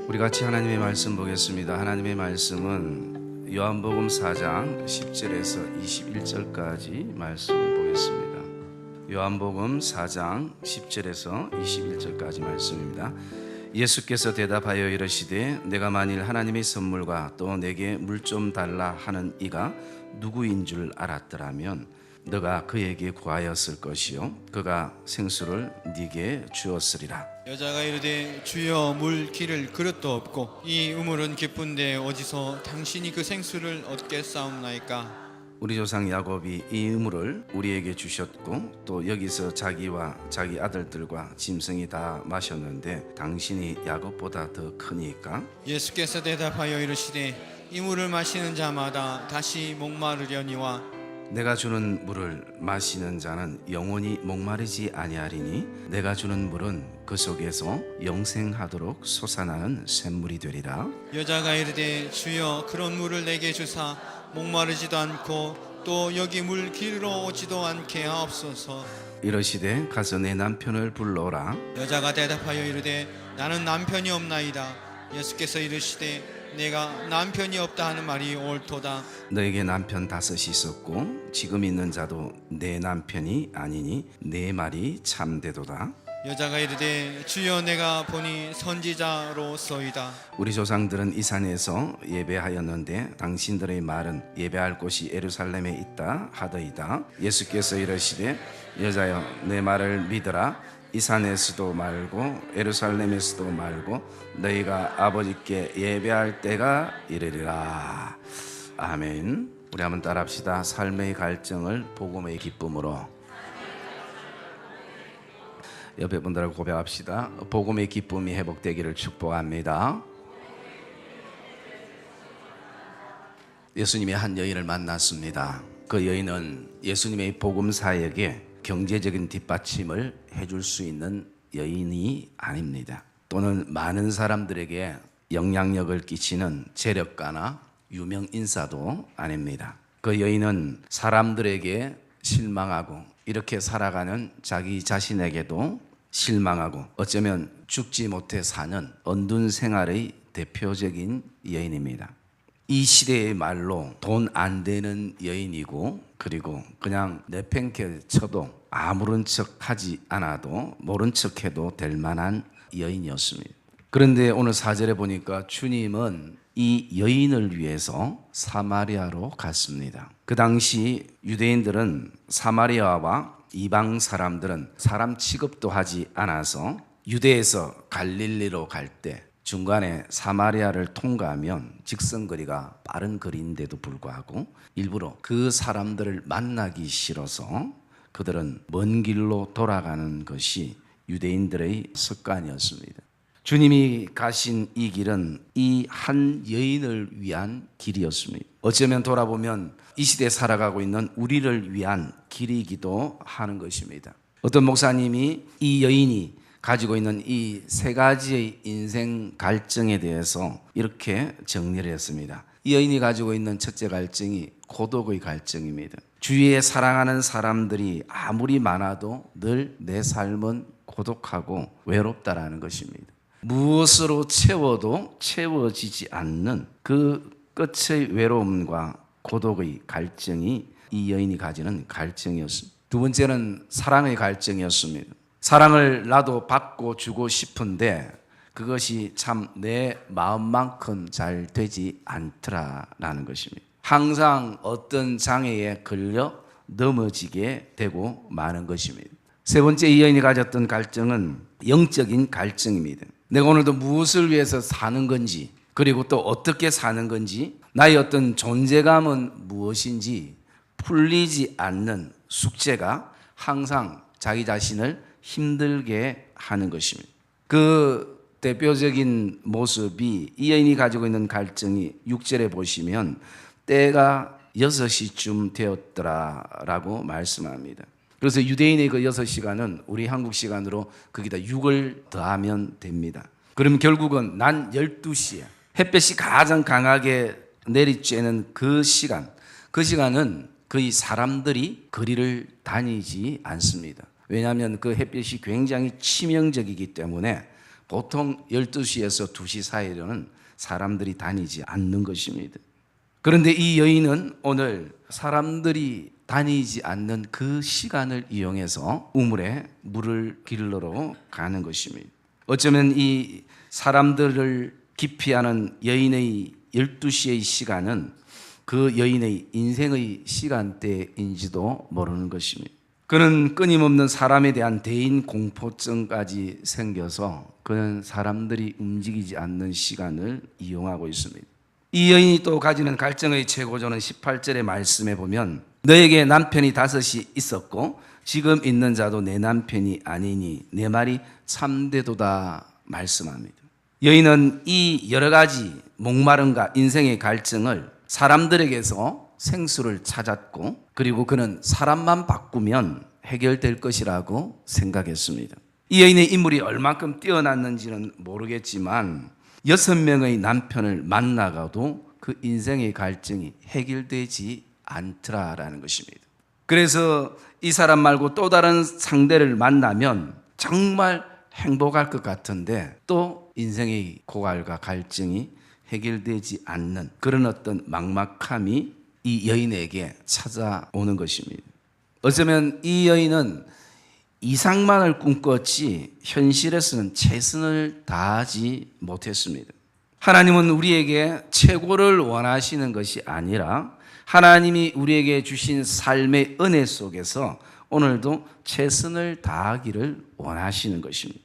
우리 같이 하나님의 말씀 보겠습니다. 하나님의 말씀은 요한복음 4장 10절에서 21절까지 말씀을 보겠습니다. 요한복음 4장 10절에서 21절까지 말씀입니다. 예수께서 대답하여 이르시되 내가 만일 하나님의 선물과 또 내게 물 좀 달라 하는 이가 누구인 줄 알았더라면 너가 그에게 구하였을 것이요 그가 생수를 네게 주었으리라. 여자가 이르되 주여 물 기를 그릇도 없고 이 우물은 깊은데 어디서 당신이 그 생수를 얻겠사옵나이까. 우리 조상 야곱이 이 우물을 우리에게 주셨고 또 여기서 자기와 자기 아들들과 짐승이 다 마셨는데 당신이 야곱보다 더 크니까. 예수께서 대답하여 이르시되 이 물을 마시는 자마다 다시 목마르려니와 내가 주는 물을 마시는 자는 영원히 목마르지 아니하리니 내가 주는 물은 그 속에서 영생하도록 솟아나는 샘물이 되리라. 여자가 이르되 주여 그런 물을 내게 주사 목마르지도 않고 또 여기 물 기르러 오지도 않게 하옵소서. 이르시되 가서 내 남편을 불러오라. 여자가 대답하여 이르되 나는 남편이 없나이다. 예수께서 이르시되 내가 남편이 없다 하는 말이 옳도다. 너에게 남편 5이 있었고 지금 있는 자도 내 남편이 아니니 내 말이 참되도다. 여자가 이르되 주여 내가 보니 선지자로소이다. 우리 조상들은 이 산에서 예배하였는데 당신들의 말은 예배할 곳이 예루살렘에 있다 하더이다. 예수께서 이르시되 여자여 내 말을 믿으라. 이 산에서도 말고 예루살렘에서도 말고 너희가 아버지께 예배할 때가 이르리라. 아멘. 우리 한번 따라합시다. 삶의 갈증을 복음의 기쁨으로. 옆에 분들하고 고백합시다. 복음의 기쁨이 회복되기를 축복합니다. 예수님이 한 여인을 만났습니다. 그 여인은 예수님의 복음사역에 경제적인 뒷받침을 해줄 수 있는 여인이 아닙니다. 또는 많은 사람들에게 영향력을 끼치는 재력가나 유명 인사도 아닙니다. 그 여인은 사람들에게 실망하고 이렇게 살아가는 자기 자신에게도 실망하고 어쩌면 죽지 못해 사는 언둔 생활의 대표적인 여인입니다. 이 시대의 말로 돈 안 되는 여인이고 그리고 그냥 내팽개 쳐도 아무런 척 하지 않아도 모른 척 해도 될 만한 여인이었습니다. 그런데 오늘 4절에 보니까 주님은 이 여인을 위해서 사마리아로 갔습니다. 그 당시 유대인들은 사마리아와 이방 사람들은 사람 취급도 하지 않아서 유대에서 갈릴리로 갈 때 중간에 사마리아를 통과하면 직선거리가 빠른 거리인데도 불구하고 일부러 그 사람들을 만나기 싫어서 그들은 먼 길로 돌아가는 것이 유대인들의 습관이었습니다. 주님이 가신 이 길은 이 한 여인을 위한 길이었습니다. 어쩌면 돌아보면 이 시대에 살아가고 있는 우리를 위한 길이기도 하는 것입니다. 어떤 목사님이 이 여인이 가지고 있는 이 3가지의 인생 갈증에 대해서 이렇게 정리를 했습니다. 이 여인이 가지고 있는 첫째 갈증이 고독의 갈증입니다. 주위에 사랑하는 사람들이 아무리 많아도 늘 내 삶은 고독하고 외롭다라는 것입니다. 무엇으로 채워도 채워지지 않는 그 끝의 외로움과 고독의 갈증이 이 여인이 가지는 갈증이었습니다. 두 번째는 사랑의 갈증이었습니다. 사랑을 나도 받고 주고 싶은데 그것이 참 내 마음만큼 잘 되지 않더라라는 것입니다. 항상 어떤 장애에 걸려 넘어지게 되고 마는 것입니다. 세 번째 이 여인이 가졌던 갈증은 영적인 갈증입니다. 내가 오늘도 무엇을 위해서 사는 건지 그리고 또 어떻게 사는 건지 나의 어떤 존재감은 무엇인지 풀리지 않는 숙제가 항상 자기 자신을 힘들게 하는 것입니다. 그 대표적인 모습이 이 여인이 가지고 있는 갈증이 6절에 보시면 때가 6시쯤 되었더라라고 말씀합니다. 그래서 유대인의 그 6시간은 우리 한국 시간으로 거기다 6을 더하면 됩니다. 그러면 결국은 난 12시에 햇볕이 가장 강하게 내리쬐는 그 시간은 거의 사람들이 거리를 다니지 않습니다. 왜냐하면 그 햇빛이 굉장히 치명적이기 때문에 보통 12시에서 2시 사이로는 사람들이 다니지 않는 것입니다. 그런데 이 여인은 오늘 사람들이 다니지 않는 그 시간을 이용해서 우물에 물을 길러러 가는 것입니다. 어쩌면 이 사람들을 기피하는 여인의 12시의 시간은 그 여인의 인생의 시간대인지도 모르는 것입니다. 그는 끊임없는 사람에 대한 대인 공포증까지 생겨서 그는 사람들이 움직이지 않는 시간을 이용하고 있습니다. 이 여인이 또 가지는 갈증의 최고조는 18절의 말씀에 보면 너에게 남편이 5이 있었고 지금 있는 자도 내 남편이 아니니 내 말이 참되도다 말씀합니다. 여인은 이 여러 가지 목마름과 인생의 갈증을 사람들에게서 생수를 찾았고 그리고 그는 사람만 바꾸면 해결될 것이라고 생각했습니다. 이 여인의 인물이 얼만큼 뛰어났는지는 모르겠지만 6명의 남편을 만나가도 그 인생의 갈증이 해결되지 않더라라는 것입니다. 그래서 이 사람 말고 또 다른 상대를 만나면 정말 행복할 것 같은데 또 인생의 고갈과 갈증이 해결되지 않는 그런 어떤 막막함이 이 여인에게 찾아오는 것입니다. 어쩌면 이 여인은 이상만을 꿈꿨지 현실에서는 최선을 다하지 못했습니다. 하나님은 우리에게 최고를 원하시는 것이 아니라 하나님이 우리에게 주신 삶의 은혜 속에서 오늘도 최선을 다하기를 원하시는 것입니다.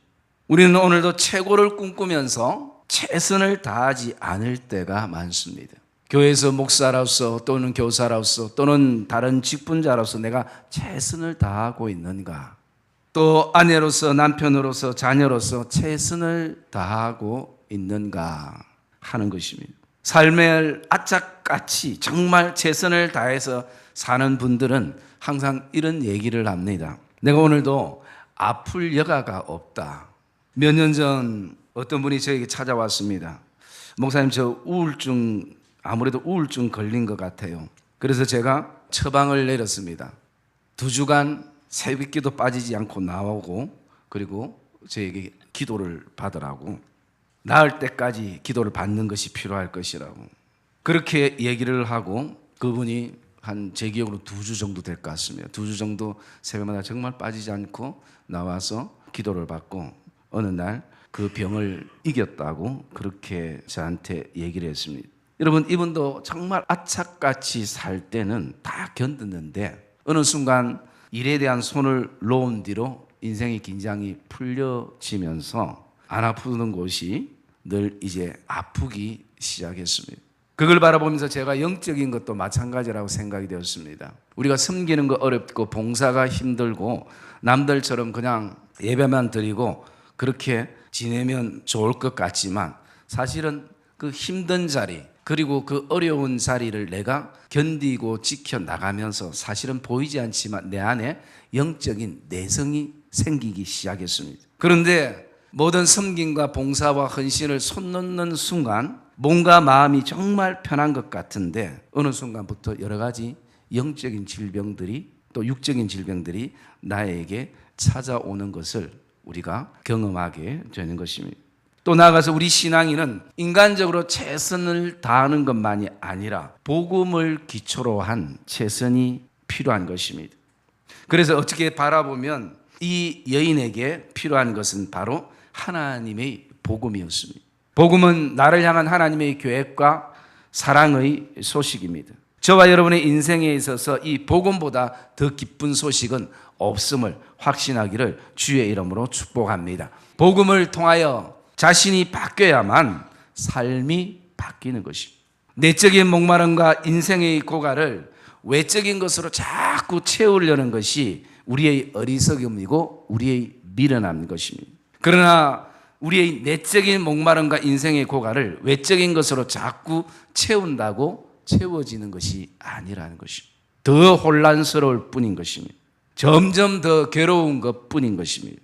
우리는 오늘도 최고를 꿈꾸면서 최선을 다하지 않을 때가 많습니다. 교회에서 목사로서 또는 교사로서 또는 다른 직분자로서 내가 최선을 다하고 있는가? 또 아내로서 남편으로서 자녀로서 최선을 다하고 있는가 하는 것입니다. 삶을 악착같이 정말 최선을 다해서 사는 분들은 항상 이런 얘기를 합니다. 내가 오늘도 아플 여가가 없다. 몇 년 전 어떤 분이 저에게 찾아왔습니다. 목사님, 저 아무래도 우울증 걸린 것 같아요. 그래서 제가 처방을 내렸습니다. 2주간 새벽기도 빠지지 않고 나오고 그리고 저에게 기도를 받으라고, 나을 때까지 기도를 받는 것이 필요할 것이라고 그렇게 얘기를 하고 그분이 한 제 기억으로 2주 정도 될 것 같습니다. 2주 정도 새벽마다 정말 빠지지 않고 나와서 기도를 받고 어느 날 그 병을 이겼다고 그렇게 저한테 얘기를 했습니다. 여러분, 이분도 정말 악착같이 살 때는 다 견뎠는데 어느 순간 일에 대한 손을 놓은 뒤로 인생의 긴장이 풀려지면서 안 아프던 곳이 늘 이제 아프기 시작했습니다. 그걸 바라보면서 제가 영적인 것도 마찬가지라고 생각이 되었습니다. 우리가 섬기는 거 어렵고 봉사가 힘들고 남들처럼 그냥 예배만 드리고 그렇게 지내면 좋을 것 같지만 사실은 그 힘든 자리 그리고 그 어려운 자리를 내가 견디고 지켜나가면서 사실은 보이지 않지만 내 안에 영적인 내성이 생기기 시작했습니다. 그런데 모든 섬김과 봉사와 헌신을 손 놓는 순간 몸과 마음이 정말 편한 것 같은데 어느 순간부터 여러 가지 영적인 질병들이 또 육적인 질병들이 나에게 찾아오는 것을 우리가 경험하게 되는 것입니다. 또 나아가서 우리 신앙인은 인간적으로 최선을 다하는 것만이 아니라 복음을 기초로 한 최선이 필요한 것입니다. 그래서 어떻게 바라보면 이 여인에게 필요한 것은 바로 하나님의 복음이었습니다. 복음은 나를 향한 하나님의 계획과 사랑의 소식입니다. 저와 여러분의 인생에 있어서 이 복음보다 더 기쁜 소식은 없음을 확신하기를 주의 이름으로 축복합니다. 복음을 통하여 자신이 바뀌어야만 삶이 바뀌는 것입니다. 내적인 목마름과 인생의 고갈을 외적인 것으로 자꾸 채우려는 것이 우리의 어리석음이고 우리의 미련한 것입니다. 그러나 우리의 내적인 목마름과 인생의 고갈을 외적인 것으로 자꾸 채운다고 채워지는 것이 아니라는 것입니다. 더 혼란스러울 뿐인 것입니다. 점점 더 괴로운 것 뿐인 것입니다.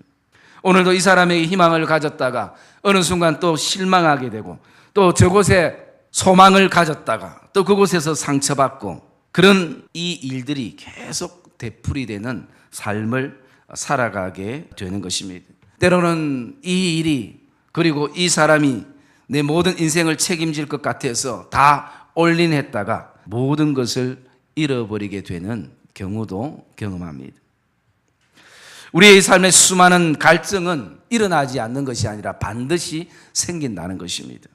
오늘도 이 사람에게 희망을 가졌다가 어느 순간 또 실망하게 되고 또 저곳에 소망을 가졌다가 또 그곳에서 상처받고 그런 이 일들이 계속 되풀이되는 삶을 살아가게 되는 것입니다. 때로는 이 일이 그리고 이 사람이 내 모든 인생을 책임질 것 같아서 다 올인했다가 모든 것을 잃어버리게 되는 경우도 경험합니다. 우리의 삶의 수많은 갈증은 일어나지 않는 것이 아니라 반드시 생긴다는 것입니다.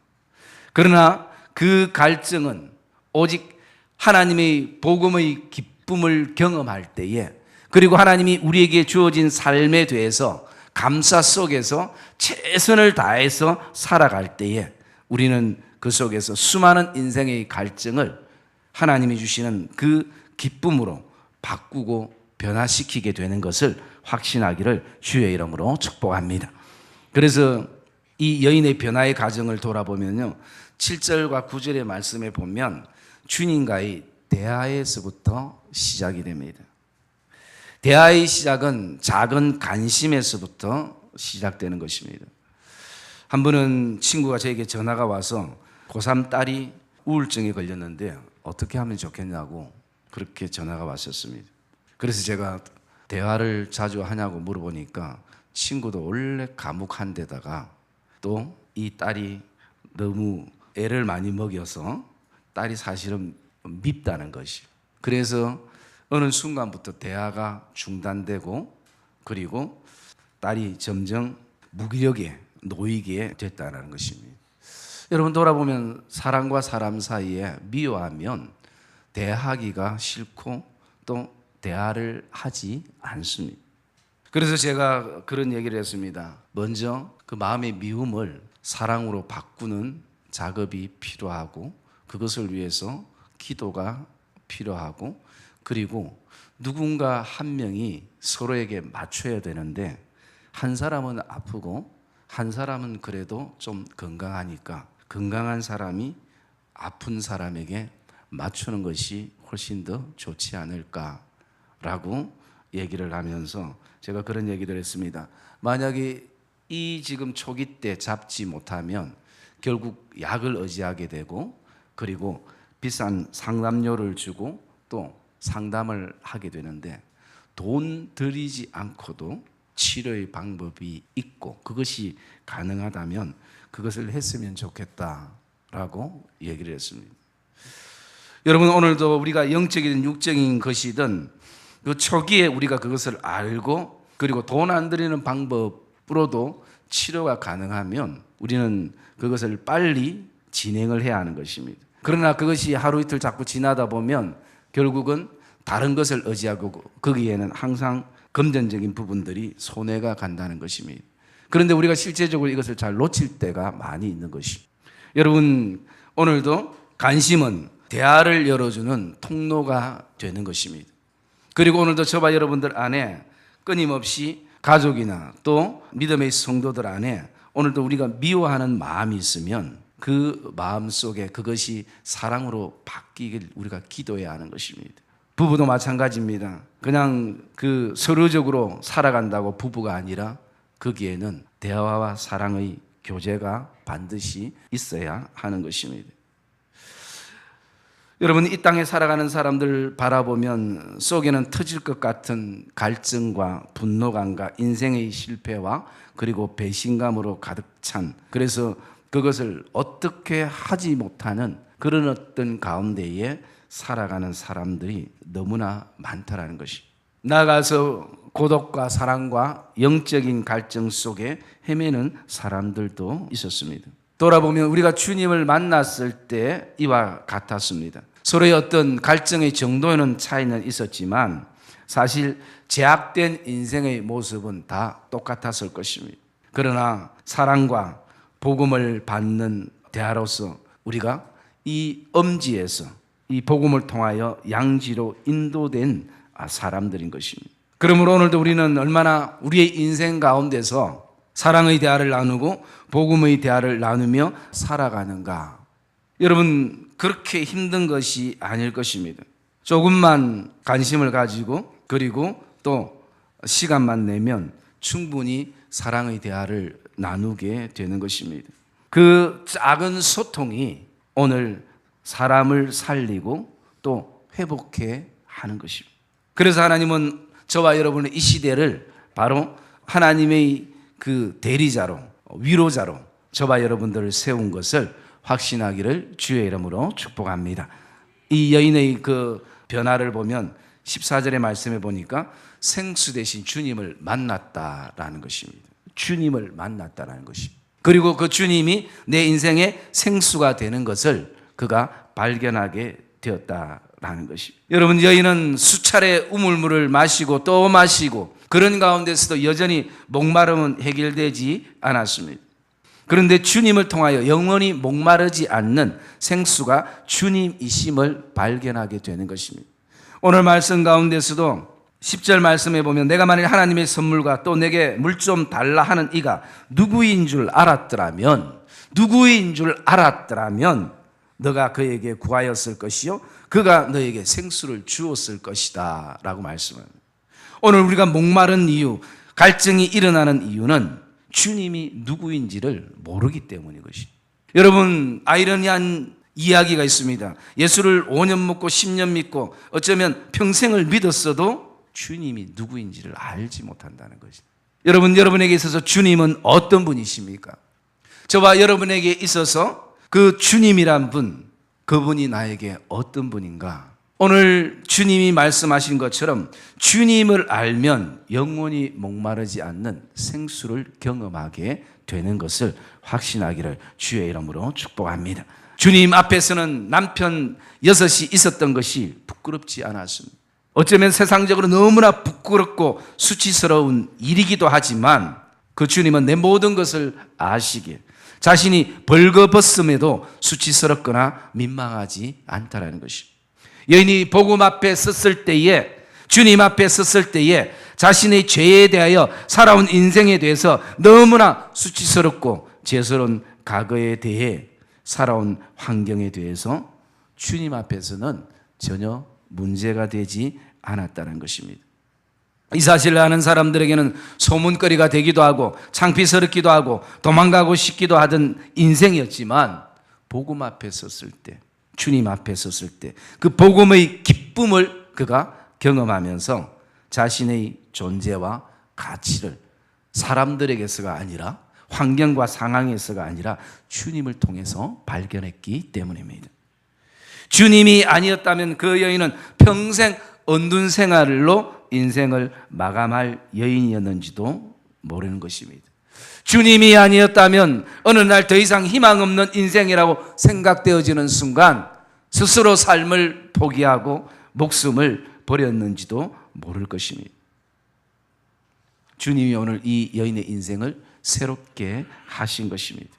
그러나 그 갈증은 오직 하나님의 복음의 기쁨을 경험할 때에, 그리고 하나님이 우리에게 주어진 삶에 대해서 감사 속에서 최선을 다해서 살아갈 때에 우리는 그 속에서 수많은 인생의 갈증을 하나님이 주시는 그 기쁨으로 바꾸고 변화시키게 되는 것을 확신하기를 주의 이름으로 축복합니다. 그래서 이 여인의 변화의 과정을 돌아보면요, 7절과 9절의 말씀에 보면 주님과의 대화에서부터 시작이 됩니다. 대화의 시작은 작은 관심에서부터 시작되는 것입니다. 한 번은 친구가 저에게 전화가 와서 고3 딸이 우울증에 걸렸는데 어떻게 하면 좋겠냐고 그렇게 전화가 왔었습니다. 그래서 제가 대화를 자주 하냐고 물어보니까 친구도 원래 과묵한 데다가 또 이 딸이 너무 애를 많이 먹여서 딸이 사실은 밉다는 것이, 그래서 어느 순간부터 대화가 중단되고 그리고 딸이 점점 무기력에 놓이게 됐다는 것입니다. 여러분, 돌아보면 사람과 사람 사이에 미워하면 대화하기가 싫고 또 대화를 하지 않습니다. 그래서 제가 그런 얘기를 했습니다. 먼저 그 마음의 미움을 사랑으로 바꾸는 작업이 필요하고, 그것을 위해서 기도가 필요하고, 그리고 누군가 한 명이 서로에게 맞춰야 되는데 한 사람은 아프고 한 사람은 그래도 좀 건강하니까 건강한 사람이 아픈 사람에게 맞추는 것이 훨씬 더 좋지 않을까라고 얘기를 하면서 제가 그런 얘기를 했습니다. 만약에 이 지금 초기 때 잡지 못하면 결국 약을 의지하게 되고, 그리고 비싼 상담료를 주고 또 상담을 하게 되는데, 돈 들이지 않고도 치료의 방법이 있고 그것이 가능하다면 그것을 했으면 좋겠다라고 얘기를 했습니다. 여러분, 오늘도 우리가 영적이든 육적인 것이든 그 초기에 우리가 그것을 알고, 그리고 돈 안 들이는 방법으로도 치료가 가능하면 우리는 그것을 빨리 진행을 해야 하는 것입니다. 그러나 그것이 하루 이틀 자꾸 지나다 보면 결국은 다른 것을 의지하고 거기에는 항상 금전적인 부분들이 손해가 간다는 것입니다. 그런데 우리가 실제적으로 이것을 잘 놓칠 때가 많이 있는 것입니다. 여러분, 오늘도 관심은 대화를 열어주는 통로가 되는 것입니다. 그리고 오늘도 저와 여러분들 안에 끊임없이 가족이나 또 믿음의 성도들 안에 오늘도 우리가 미워하는 마음이 있으면 그 마음 속에 그것이 사랑으로 바뀌길 우리가 기도해야 하는 것입니다. 부부도 마찬가지입니다. 그냥 그 서류적으로 살아간다고 부부가 아니라 거기에는 대화와 사랑의 교제가 반드시 있어야 하는 것입니다. 여러분, 이 땅에 살아가는 사람들 바라보면 속에는 터질 것 같은 갈증과 분노감과 인생의 실패와 그리고 배신감으로 가득 찬, 그래서 그것을 어떻게 하지 못하는 그런 어떤 가운데에 살아가는 사람들이 너무나 많다라는 것이, 나아가서 고독과 사랑과 영적인 갈증 속에 헤매는 사람들도 있었습니다. 돌아보면 우리가 주님을 만났을 때 이와 같았습니다. 서로의 어떤 갈증의 정도에는 차이는 있었지만 사실 제약된 인생의 모습은 다 똑같았을 것입니다. 그러나 사랑과 복음을 받는 대화로서 우리가 이 엄지에서 이 복음을 통하여 양지로 인도된 사람들인 것입니다. 그러므로 오늘도 우리는 얼마나 우리의 인생 가운데서 사랑의 대화를 나누고 복음의 대화를 나누며 살아가는가. 여러분, 그렇게 힘든 것이 아닐 것입니다. 조금만 관심을 가지고 그리고 또 시간만 내면 충분히 사랑의 대화를 나누게 되는 것입니다. 그 작은 소통이 오늘 사람을 살리고 또 회복해 하는 것입니다. 그래서 하나님은 저와 여러분의 이 시대를 바로 하나님의 그 대리자로, 위로자로, 저와 여러분들을 세운 것을 확신하기를 주의 이름으로 축복합니다. 이 여인의 그 변화를 보면 14절의 말씀에 보니까 생수 대신 주님을 만났다라는 것입니다. 주님을 만났다라는 것입니다. 그리고 그 주님이 내 인생의 생수가 되는 것을 그가 발견하게 되었다라는 것입니다. 여러분, 여인은 수차례 우물물을 마시고 또 마시고 그런 가운데서도 여전히 목마름은 해결되지 않았습니다. 그런데 주님을 통하여 영원히 목마르지 않는 생수가 주님이심을 발견하게 되는 것입니다. 오늘 말씀 가운데서도 10절 말씀에 보면 내가 만일 하나님의 선물과 또 내게 물 좀 달라 하는 이가 누구인 줄 알았더라면 너가 그에게 구하였을 것이요 그가 너에게 생수를 주었을 것이다 라고 말씀합니다. 오늘 우리가 목마른 이유, 갈증이 일어나는 이유는 주님이 누구인지를 모르기 때문인 것입니다. 여러분, 아이러니한 이야기가 있습니다. 예수를 5년 믿고 10년 믿고 어쩌면 평생을 믿었어도 주님이 누구인지를 알지 못한다는 것입니다. 여러분, 여러분에게 있어서 주님은 어떤 분이십니까? 저와 여러분에게 있어서 그 주님이란 분, 그분이 나에게 어떤 분인가? 오늘 주님이 말씀하신 것처럼 주님을 알면 영원히 목마르지 않는 생수를 경험하게 되는 것을 확신하기를 주의 이름으로 축복합니다. 주님 앞에서는 남편 6이 있었던 것이 부끄럽지 않았습니다. 어쩌면 세상적으로 너무나 부끄럽고 수치스러운 일이기도 하지만 그 주님은 내 모든 것을 아시기에 자신이 벌거벗음에도 수치스럽거나 민망하지 않다라는 것입니다. 여인이 복음 앞에 섰을 때에, 주님 앞에 섰을 때에 자신의 죄에 대하여 살아온 인생에 대해서 너무나 수치스럽고 죄스러운 과거에 대해 살아온 환경에 대해서 주님 앞에서는 전혀 문제가 되지 않았다는 것입니다. 이 사실을 아는 사람들에게는 소문거리가 되기도 하고 창피스럽기도 하고 도망가고 싶기도 하던 인생이었지만 복음 앞에 섰을 때, 주님 앞에 섰을 때 그 복음의 기쁨을 그가 경험하면서 자신의 존재와 가치를 사람들에게서가 아니라 환경과 상황에서가 아니라 주님을 통해서 발견했기 때문입니다. 주님이 아니었다면 그 여인은 평생 언둔 생활로 인생을 마감할 여인이었는지도 모르는 것입니다. 주님이 아니었다면 어느 날 더 이상 희망 없는 인생이라고 생각되어지는 순간 스스로 삶을 포기하고 목숨을 버렸는지도 모를 것입니다. 주님이 오늘 이 여인의 인생을 새롭게 하신 것입니다.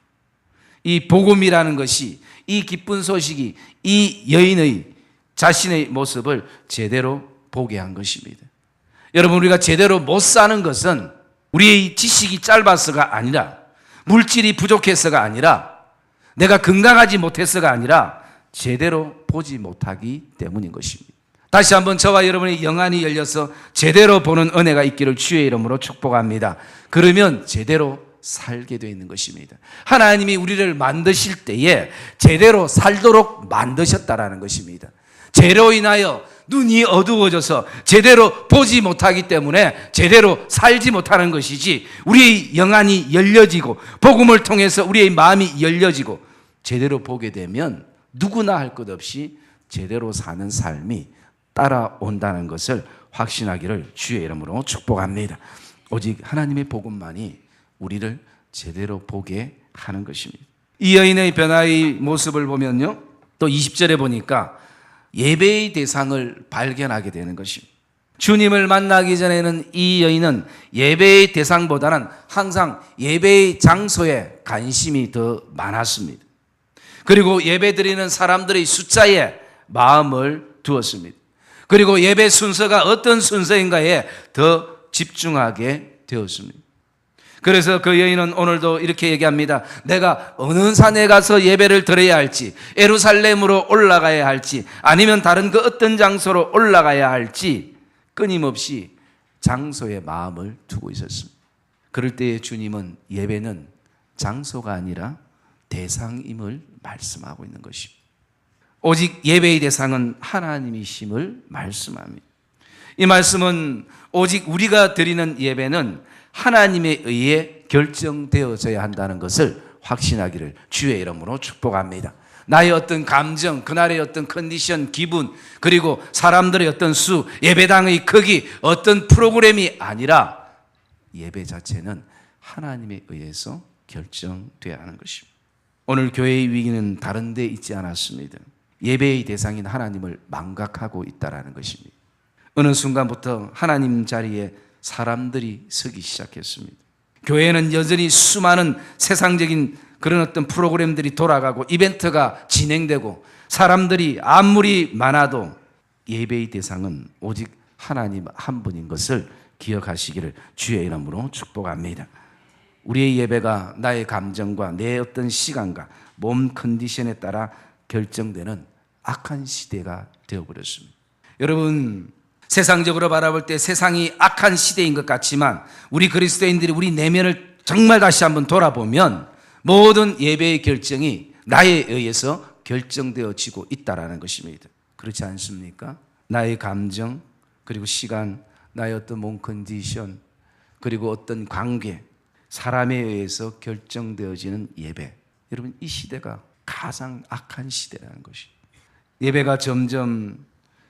이 복음이라는 것이, 이 기쁜 소식이 이 여인의 자신의 모습을 제대로 보게 한 것입니다. 여러분, 우리가 제대로 못 사는 것은 우리의 지식이 짧아서가 아니라, 물질이 부족해서가 아니라, 내가 건강하지 못해서가 아니라 제대로 보지 못하기 때문인 것입니다. 다시 한번 저와 여러분의 영안이 열려서 제대로 보는 은혜가 있기를 주의 이름으로 축복합니다. 그러면 제대로 살게 되어 있는 것입니다. 하나님이 우리를 만드실 때에 제대로 살도록 만드셨다라는 것입니다. 죄로 인하여 눈이 어두워져서 제대로 보지 못하기 때문에 제대로 살지 못하는 것이지, 우리의 영안이 열려지고 복음을 통해서 우리의 마음이 열려지고 제대로 보게 되면 누구나 할 것 없이 제대로 사는 삶이 따라온다는 것을 확신하기를 주의 이름으로 축복합니다. 오직 하나님의 복음만이 우리를 제대로 보게 하는 것입니다. 이 여인의 변화의 모습을 보면요, 또 20절에 보니까 예배의 대상을 발견하게 되는 것입니다. 주님을 만나기 전에는 이 여인은 예배의 대상보다는 항상 예배의 장소에 관심이 더 많았습니다. 그리고 예배드리는 사람들의 숫자에 마음을 두었습니다. 그리고 예배 순서가 어떤 순서인가에 더 집중하게 되었습니다. 그래서 그 여인은 오늘도 이렇게 얘기합니다. 내가 어느 산에 가서 예배를 드려야 할지, 예루살렘으로 올라가야 할지, 아니면 다른 그 어떤 장소로 올라가야 할지 끊임없이 장소에 마음을 두고 있었습니다. 그럴 때에 주님은 예배는 장소가 아니라 대상임을 말씀하고 있는 것입니다. 오직 예배의 대상은 하나님이심을 말씀합니다. 이 말씀은 오직 우리가 드리는 예배는 하나님에 의해 결정되어져야 한다는 것을 확신하기를 주의 이름으로 축복합니다. 나의 어떤 감정, 그날의 어떤 컨디션, 기분, 그리고 사람들의 어떤 수, 예배당의 크기, 어떤 프로그램이 아니라 예배 자체는 하나님에 의해서 결정되어야 하는 것입니다. 오늘 교회의 위기는 다른 데 있지 않았습니다. 예배의 대상인 하나님을 망각하고 있다는 것입니다. 어느 순간부터 하나님 자리에 사람들이 서기 시작했습니다. 교회는 여전히 수많은 세상적인 그런 어떤 프로그램들이 돌아가고 이벤트가 진행되고 사람들이 아무리 많아도 예배의 대상은 오직 하나님 한 분인 것을 기억하시기를 주의 이름으로 축복합니다. 우리의 예배가 나의 감정과 내 어떤 시간과 몸 컨디션에 따라 결정되는 악한 시대가 되어버렸습니다. 여러분, 세상적으로 바라볼 때 세상이 악한 시대인 것 같지만 우리 그리스도인들이 우리 내면을 정말 다시 한번 돌아보면 모든 예배의 결정이 나에 의해서 결정되어지고 있다는 것입니다. 그렇지 않습니까? 나의 감정, 그리고 시간, 나의 어떤 몸 컨디션, 그리고 어떤 관계, 사람에 의해서 결정되어지는 예배. 여러분, 이 시대가 가장 악한 시대라는 것입니다. 예배가 점점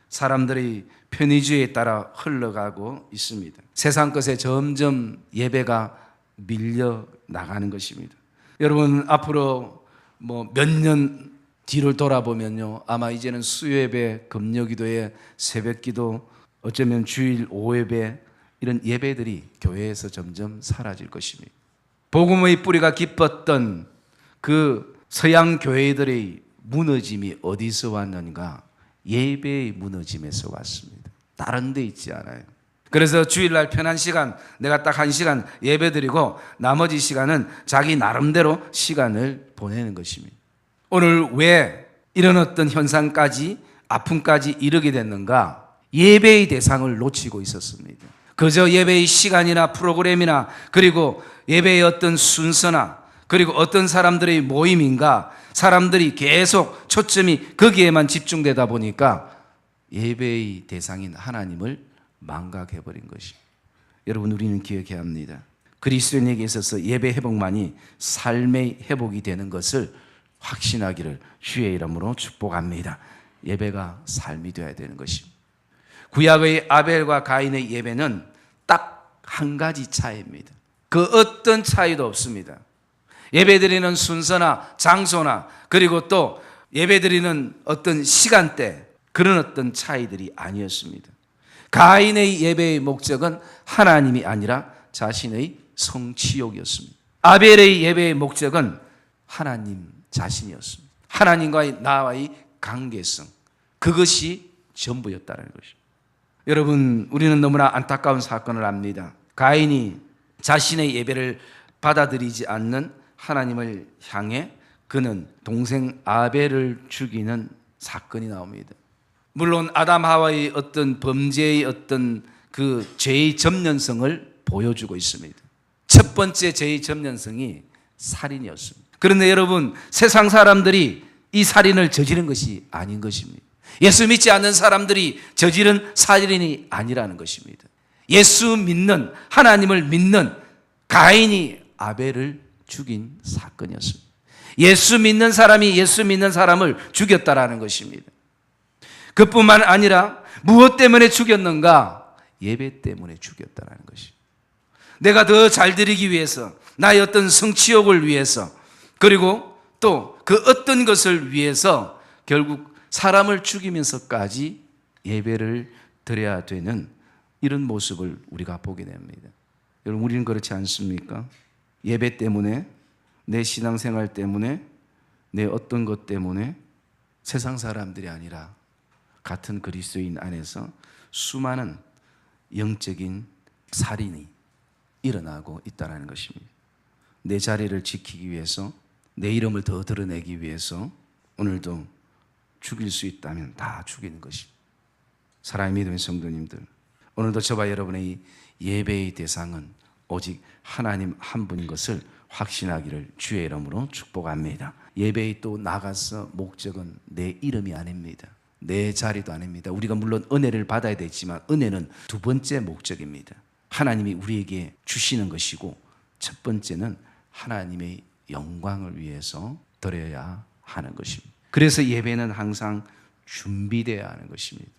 사람들의 편의주의에 따라 흘러가고 있습니다. 세상 것에 점점 예배가 밀려 나가는 것입니다. 여러분, 앞으로 몇 년 뒤를 돌아보면요, 아마 이제는 수요예배, 금요기도회, 새벽기도, 어쩌면 주일 5예배, 이런 예배들이 교회에서 점점 사라질 것입니다. 복음의 뿌리가 깊었던 그 서양 교회들의 무너짐이 어디서 왔는가? 예배의 무너짐에서 왔습니다. 다른 데 있지 않아요. 그래서 주일날 편한 시간, 내가 딱 1시간 예배드리고 나머지 시간은 자기 나름대로 시간을 보내는 것입니다. 오늘 왜 이런 어떤 현상까지, 아픔까지 이르게 됐는가? 예배의 대상을 놓치고 있었습니다. 그저 예배의 시간이나 프로그램이나 그리고 예배의 어떤 순서나 그리고 어떤 사람들의 모임인가, 사람들이 계속 초점이 거기에만 집중되다 보니까 예배의 대상인 하나님을 망각해버린 것이. 여러분, 우리는 기억해야 합니다. 그리스도인에게 있어서 예배 회복만이 삶의 회복이 되는 것을 확신하기를 주의 이름으로 축복합니다. 예배가 삶이 되어야 되는 것입니다. 구약의 아벨과 가인의 예배는 딱 한 가지 차이입니다. 그 어떤 차이도 없습니다. 예배드리는 순서나 장소나 그리고 또 예배드리는 어떤 시간대, 그런 어떤 차이들이 아니었습니다. 가인의 예배의 목적은 하나님이 아니라 자신의 성취욕이었습니다. 아벨의 예배의 목적은 하나님 자신이었습니다. 하나님과의 나와의 관계성, 그것이 전부였다는 것입니다. 여러분, 우리는 너무나 안타까운 사건을 압니다. 가인이 자신의 예배를 받아들이지 않는 하나님을 향해 그는 동생 아벨을 죽이는 사건이 나옵니다. 물론 아담 하와의 어떤 범죄의 어떤 그 죄의 전면성을 보여주고 있습니다. 첫 번째 죄의 전면성이 살인이었습니다. 그런데 여러분, 세상 사람들이 이 살인을 저지른 것이 아닌 것입니다. 예수 믿지 않는 사람들이 저지른 살인이 아니라는 것입니다. 예수 믿는, 하나님을 믿는 가인이 아벨을 죽인 사건이었습니다. 예수 믿는 사람이 예수 믿는 사람을 죽였다라는 것입니다. 그뿐만 아니라 무엇 때문에 죽였는가? 예배 때문에 죽였다라는 것입니다. 내가 더 잘 드리기 위해서, 나의 어떤 성취욕을 위해서, 그리고 또 그 어떤 것을 위해서 결국 사람을 죽이면서까지 예배를 드려야 되는 이런 모습을 우리가 보게 됩니다. 여러분, 우리는 그렇지 않습니까? 예배 때문에, 내 신앙생활 때문에, 내 어떤 것 때문에 세상 사람들이 아니라 같은 그리스도인 안에서 수많은 영적인 살인이 일어나고 있다는 것입니다. 내 자리를 지키기 위해서, 내 이름을 더 드러내기 위해서 오늘도 죽일 수 있다면 다 죽이는 것입니다. 사랑의 믿음의 성도님들, 오늘도 저와 여러분의 예배의 대상은 오직 하나님 한 분인 것을 확신하기를 주의 이름으로 축복합니다. 예배에 또 나가서 목적은 내 이름이 아닙니다. 내 자리도 아닙니다. 우리가 물론 은혜를 받아야 되지만 은혜는 두 번째 목적입니다. 하나님이 우리에게 주시는 것이고 첫 번째는 하나님의 영광을 위해서 드려야 하는 것입니다. 그래서 예배는 항상 준비되어야 하는 것입니다.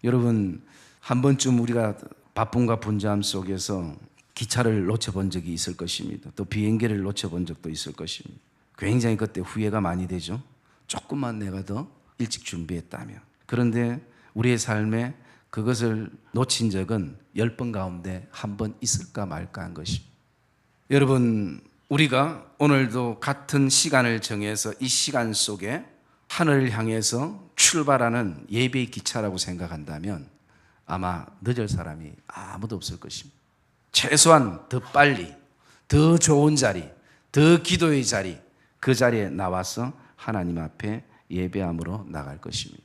여러분, 한 번쯤 우리가 바쁨과 분주함 속에서 기차를 놓쳐본 적이 있을 것입니다. 또 비행기를 놓쳐본 적도 있을 것입니다. 굉장히 그때 후회가 많이 되죠. 조금만 내가 더 일찍 준비했다면. 그런데 우리의 삶에 그것을 놓친 적은 10번 가운데 한 번 있을까 말까 한 것입니다. 여러분, 우리가 오늘도 같은 시간을 정해서 이 시간 속에 하늘을 향해서 출발하는 예배의 기차라고 생각한다면 아마 늦을 사람이 아무도 없을 것입니다. 최소한 더 빨리, 더 좋은 자리, 더 기도의 자리, 그 자리에 나와서 하나님 앞에 예배함으로 나갈 것입니다.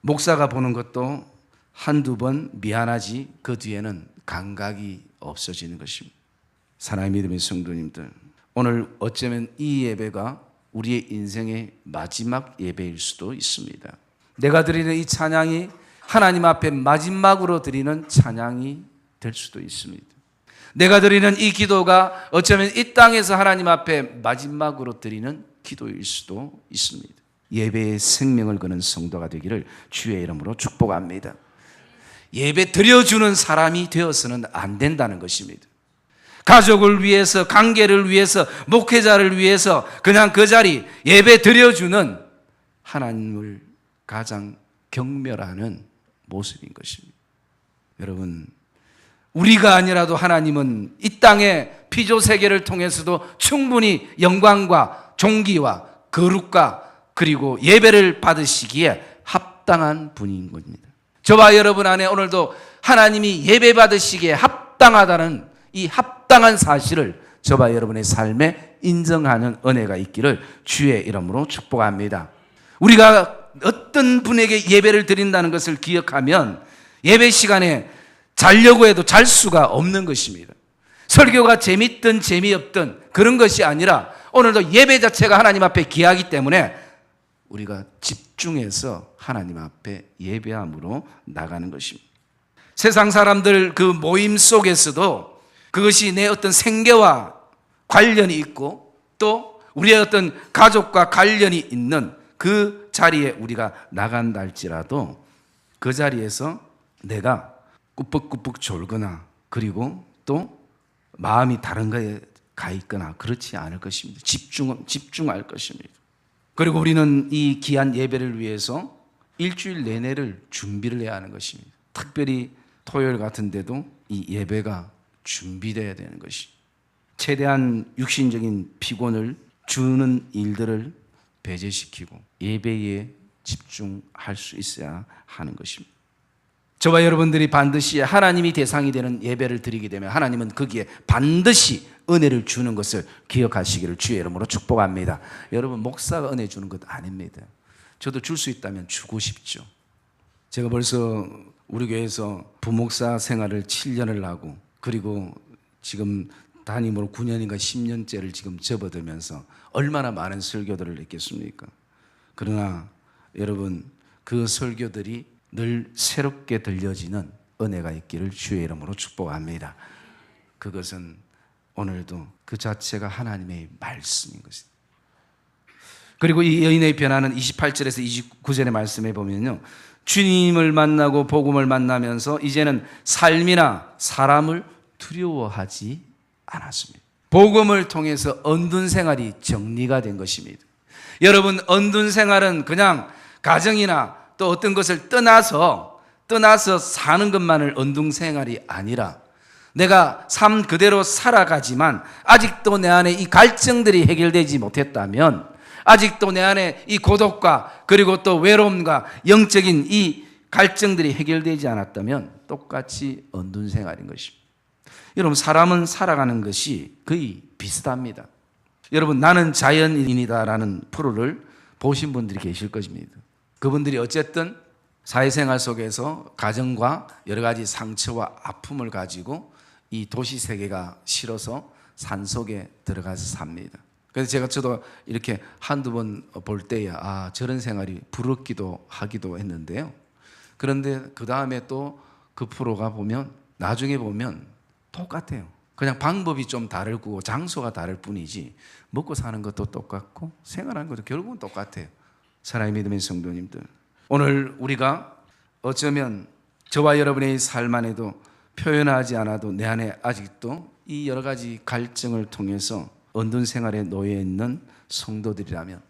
목사가 보는 것도 한두 번 미안하지 그 뒤에는 감각이 없어지는 것입니다. 사랑의 믿음의 성도님들, 오늘 어쩌면 이 예배가 우리의 인생의 마지막 예배일 수도 있습니다. 내가 드리는 이 찬양이 하나님 앞에 마지막으로 드리는 찬양이 될 수도 있습니다. 내가 드리는 이 기도가 어쩌면 이 땅에서 하나님 앞에 마지막으로 드리는 기도일 수도 있습니다. 예배에 생명을 거는 성도가 되기를 주의 이름으로 축복합니다. 예배 드려주는 사람이 되어서는 안 된다는 것입니다. 가족을 위해서, 관계를 위해서, 목회자를 위해서 그냥 그 자리 예배 드려주는 하나님을 가장 경멸하는 모습인 것입니다. 여러분, 우리가 아니라도 하나님은 이 땅의 피조세계를 통해서도 충분히 영광과 존귀와 거룩과 그리고 예배를 받으시기에 합당한 분인 겁니다. 저와 여러분 안에 오늘도 하나님이 예배 받으시기에 합당하다는 이 합당한 사실을 저와 여러분의 삶에 인정하는 은혜가 있기를 주의 이름으로 축복합니다. 우리가 어떤 분에게 예배를 드린다는 것을 기억하면 예배 시간에 자려고 해도 잘 수가 없는 것입니다. 설교가 재밌든 재미없든 그런 것이 아니라 오늘도 예배 자체가 하나님 앞에 귀하기 때문에 우리가 집중해서 하나님 앞에 예배함으로 나가는 것입니다. 세상 사람들 그 모임 속에서도 그것이 내 어떤 생계와 관련이 있고 또 우리의 어떤 가족과 관련이 있는 그 자리에 우리가 나간다 할지라도 그 자리에서 내가 꾸벅꾸벅 졸거나 그리고 또 마음이 다른 거에 가 있거나 그렇지 않을 것입니다. 집중할 것입니다. 그리고 우리는 이 귀한 예배를 위해서 일주일 내내를 준비를 해야 하는 것입니다. 특별히 토요일 같은 데도 이 예배가 준비되어야 되는 것이 최대한 육신적인 피곤을 주는 일들을 배제시키고 예배에 집중할 수 있어야 하는 것입니다. 저와 여러분들이 반드시 하나님이 대상이 되는 예배를 드리게 되면 하나님은 거기에 반드시 은혜를 주는 것을 기억하시기를 주의 이름으로 축복합니다. 여러분, 목사가 은혜 주는 것 아닙니다. 저도 줄 수 있다면 주고 싶죠. 제가 벌써 우리 교회에서 부목사 생활을 7년을 하고 그리고 지금 담임으로 9년인가 10년째를 지금 접어들면서 얼마나 많은 설교들을 했겠습니까? 그러나 여러분, 그 설교들이 늘 새롭게 들려지는 은혜가 있기를 주의 이름으로 축복합니다. 그것은 오늘도 그 자체가 하나님의 말씀인 것입니다. 그리고 이 여인의 변화는 28절에서 29절의 말씀에 보면요, 주님을 만나고 복음을 만나면서 이제는 삶이나 사람을 두려워하지 않았습니다. 복음을 통해서 언둔 생활이 정리가 된 것입니다. 여러분, 언둔 생활은 그냥 가정이나 또 어떤 것을 떠나서 사는 것만을 언둔 생활이 아니라 내가 삶 그대로 살아가지만 아직도 내 안에 이 갈증들이 해결되지 못했다면, 아직도 내 안에 이 고독과 그리고 또 외로움과 영적인 이 갈증들이 해결되지 않았다면 똑같이 언둔 생활인 것입니다. 여러분, 사람은 살아가는 것이 거의 비슷합니다. 여러분, 나는 자연인이다라는 프로를 보신 분들이 계실 것입니다. 그분들이 어쨌든 사회생활 속에서 가정과 여러 가지 상처와 아픔을 가지고 이 도시 세계가 싫어서 산속에 들어가서 삽니다. 그래서 저도 이렇게 한두 번 볼 때야 저런 생활이 부럽기도 하기도 했는데요. 그런데 그 다음에 또 그 프로가 보면 나중에 보면 똑같아요. 그냥 방법이 좀 다르고 장소가 다를 뿐이지 먹고 사는 것도 똑같고 생활하는 것도 결국은 똑같아요. 사랑의 믿음의 성도님들, 오늘 우리가 어쩌면 저와 여러분의 삶 안에도 표현하지 않아도 내 안에 아직도 이 여러 가지 갈증을 통해서 언둔 생활에 놓여 있는 성도들이라면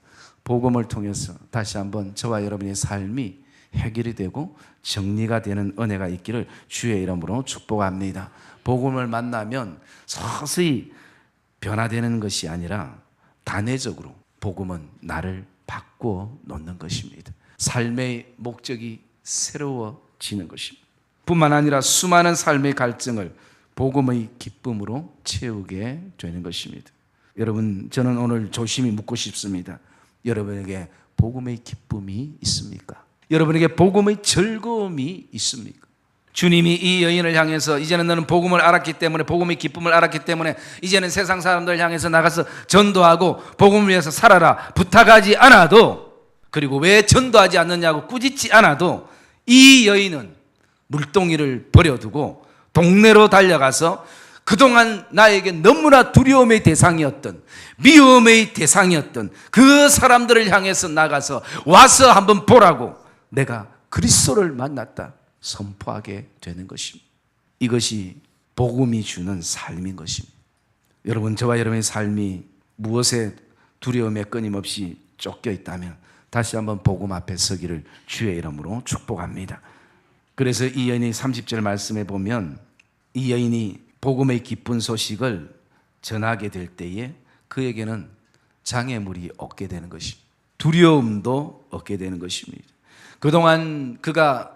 복음을 통해서 다시 한번 저와 여러분의 삶이 해결이 되고 정리가 되는 은혜가 있기를 주의 이름으로 축복합니다. 복음을 만나면 서서히 변화되는 것이 아니라 단회적으로 복음은 나를 바꾸어 놓는 것입니다. 삶의 목적이 새로워지는 것입니다. 뿐만 아니라 수많은 삶의 갈증을 복음의 기쁨으로 채우게 되는 것입니다. 여러분, 저는 오늘 조심히 묻고 싶습니다. 여러분에게 복음의 기쁨이 있습니까? 여러분에게 복음의 즐거움이 있습니까? 주님이 이 여인을 향해서 이제는 너는 복음을 알았기 때문에, 복음의 기쁨을 알았기 때문에 이제는 세상 사람들 향해서 나가서 전도하고 복음을 위해서 살아라 부탁하지 않아도, 그리고 왜 전도하지 않느냐고 꾸짖지 않아도 이 여인은 물동이를 버려두고 동네로 달려가서 그동안 나에게 너무나 두려움의 대상이었던, 미움의 대상이었던 그 사람들을 향해서 나가서 와서 한번 보라고 내가 그리스도를 만났다 선포하게 되는 것입니다. 이것이 복음이 주는 삶인 것입니다. 여러분, 저와 여러분의 삶이 무엇에 두려움에 끊임없이 쫓겨 있다면 다시 한번 복음 앞에 서기를 주의 이름으로 축복합니다. 그래서 이 여인의 30절 말씀에 보면 이 여인이 복음의 기쁜 소식을 전하게 될 때에 그에게는 장애물이 없게 되는 것입니다. 두려움도 없게 되는 것입니다. 그동안 그가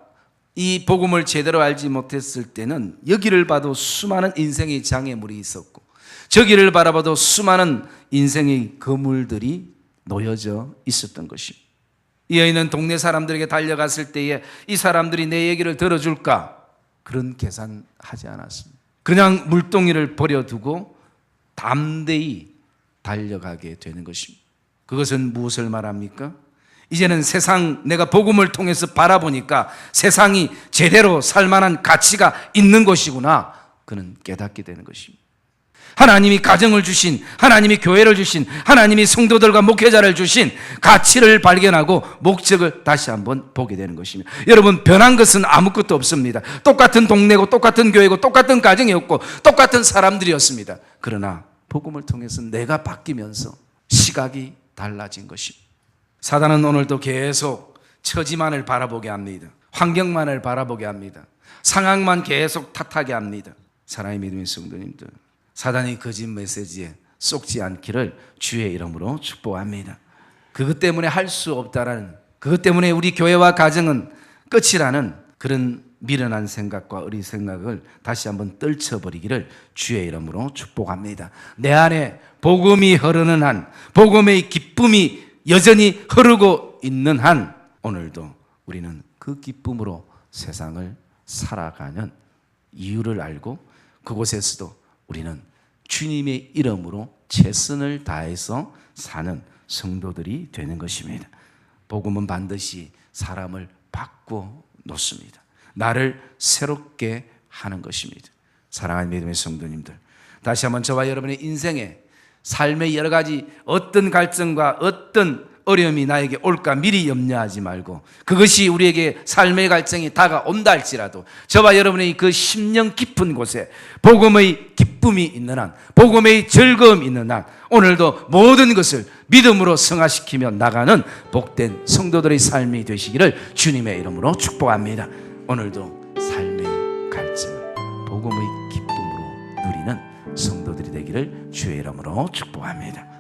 이 복음을 제대로 알지 못했을 때는 여기를 봐도 수많은 인생의 장애물이 있었고 저기를 바라봐도 수많은 인생의 거물들이 놓여져 있었던 것입니다. 이 여인은 동네 사람들에게 달려갔을 때에 이 사람들이 내 얘기를 들어줄까? 그런 계산하지 않았습니다. 그냥 물동이를 버려두고 담대히 달려가게 되는 것입니다. 그것은 무엇을 말합니까? 이제는 세상, 내가 복음을 통해서 바라보니까 세상이 제대로 살만한 가치가 있는 것이구나, 그는 깨닫게 되는 것입니다. 하나님이 가정을 주신, 하나님이 교회를 주신, 하나님이 성도들과 목회자를 주신 가치를 발견하고 목적을 다시 한번 보게 되는 것입니다. 여러분, 변한 것은 아무것도 없습니다. 똑같은 동네고 똑같은 교회고 똑같은 가정이었고 똑같은 사람들이었습니다. 그러나 복음을 통해서 내가 바뀌면서 시각이 달라진 것입니다. 사단은 오늘도 계속 처지만을 바라보게 합니다. 환경만을 바라보게 합니다. 상황만 계속 탓하게 합니다. 사랑의 믿음의 성도님들, 사단이 거짓 메시지에 속지 않기를 주의 이름으로 축복합니다. 그것 때문에 할 수 없다라는, 그것 때문에 우리 교회와 가정은 끝이라는 그런 미련한 생각과 어리 생각을 다시 한번 떨쳐버리기를 주의 이름으로 축복합니다. 내 안에 복음이 흐르는 한, 복음의 기쁨이 여전히 흐르고 있는 한, 오늘도 우리는 그 기쁨으로 세상을 살아가는 이유를 알고 그곳에서도 우리는 주님의 이름으로 최선을 다해서 사는 성도들이 되는 것입니다. 복음은 반드시 사람을 바꿔 놓습니다. 나를 새롭게 하는 것입니다. 사랑하는 믿음의 성도님들, 다시 한번 저와 여러분의 인생에 삶의 여러 가지 어떤 갈증과 어떤 어려움이 나에게 올까 미리 염려하지 말고, 그것이 우리에게 삶의 갈증이 다가온다 할지라도 저와 여러분의 그 심령 깊은 곳에 복음의 기쁨이 있는 한, 복음의 즐거움이 있는 한, 오늘도 모든 것을 믿음으로 승화시키며 나가는 복된 성도들의 삶이 되시기를 주님의 이름으로 축복합니다. 오늘도 삶의 갈증을 복음의 기쁨으로 누리는 성도들이 되기를 주의 이름으로 축복합니다.